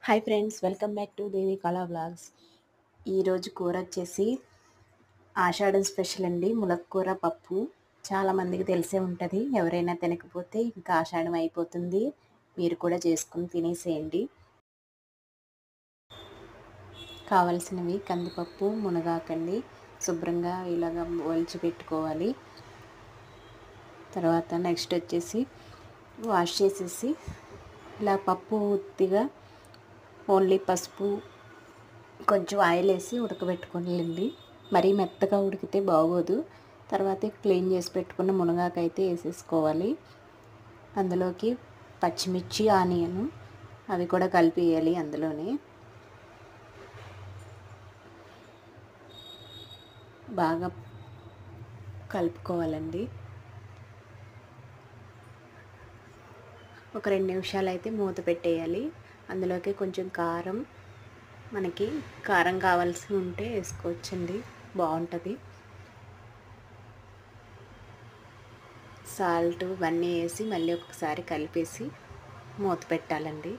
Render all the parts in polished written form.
Hi friends, welcome back to Devi Kala vlogs. ఈరోజు కూర వచ్చేసి ఆషాఢం స్పెషల్ అండి. ములక్కూర పప్పు చాలామందికి తెలిసే ఉంటుంది. ఎవరైనా తినకపోతే ఇంకా ఆషాఢం అయిపోతుంది, మీరు కూడా చేసుకుని తినేసేయండి. కావలసినవి కందిపప్పు, మునగాకండి, శుభ్రంగా ఇలాగ ఒలిచి పెట్టుకోవాలి. తర్వాత నెక్స్ట్ వచ్చేసి వాష్ చేసేసి ఇలా పప్పు ఉత్తిగా ఓన్లీ పసుపు కొంచెం ఆయిల్ వేసి ఉడకబెట్టుకోనివ్వండి. మరీ మెత్తగా ఉడికితే బాగోదు. తర్వాత క్లీన్ చేసి పెట్టుకున్న మునగాకైతే వేసేసుకోవాలి. అందులోకి పచ్చిమిర్చి, ఆనియన్ అవి కూడా కలిపేయాలి. అందులోనే బాగా కలుపుకోవాలండి. ఒక 2 నిమిషాలు అయితే మూత పెట్టేయాలి. అందులోకి కొంచెం కారం, మనకి కారం కావాల్సి ఉంటే వేసుకోవచ్చండి, బాగుంటుంది. సాల్ట్ ఇవన్నీ వేసి మళ్ళీ ఒకసారి కలిపేసి మూత పెట్టాలండి.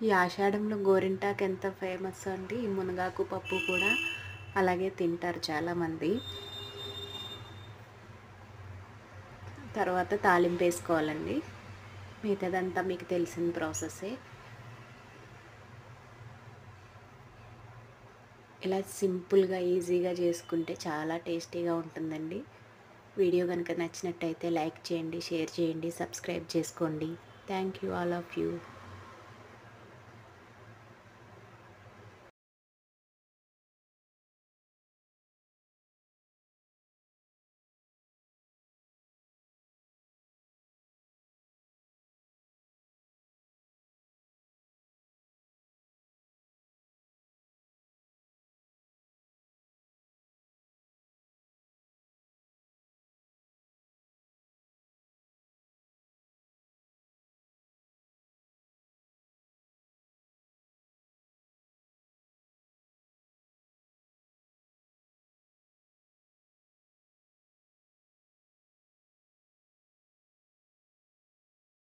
ఈ ఆషాఢంలో గోరింటాకు ఎంత ఫేమస్ అండి. ఈ మునగాకు పప్పు కూడా అలాగే తింటారు చాలామంది. తర్వాత తాలింపు వేసుకోవాలండి. మిగతాదంతా మీకు తెలిసిన ప్రాసెసే. ఇలా సింపుల్గా ఈజీగా చేసుకుంటే చాలా టేస్టీగా ఉంటుందండి. వీడియో కనుక నచ్చినట్టయితే లైక్ చేయండి, షేర్ చేయండి, సబ్స్క్రైబ్ చేసుకోండి. Thank you all of you.